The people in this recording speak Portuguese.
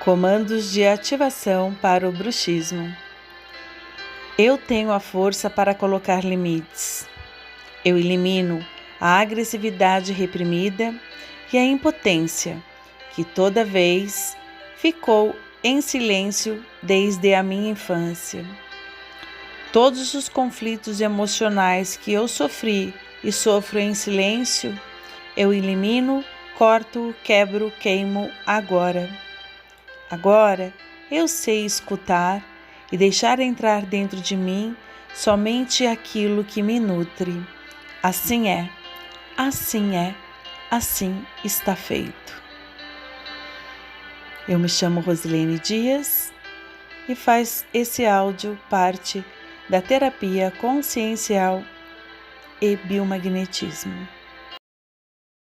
Comandos de ativação para o bruxismo. Eu tenho a força para colocar limites. Eu elimino a agressividade reprimida e a impotência, que toda vez ficou em silêncio desde a minha infância. Todos os conflitos emocionais que eu sofri e sofro em silêncio, eu elimino, corto, quebro, queimo agora. Agora eu sei escutar e deixar entrar dentro de mim somente aquilo que me nutre. Assim é, assim está feito. Eu me chamo Rosilene Dias e faz esse áudio parte da terapia consciencial e biomagnetismo.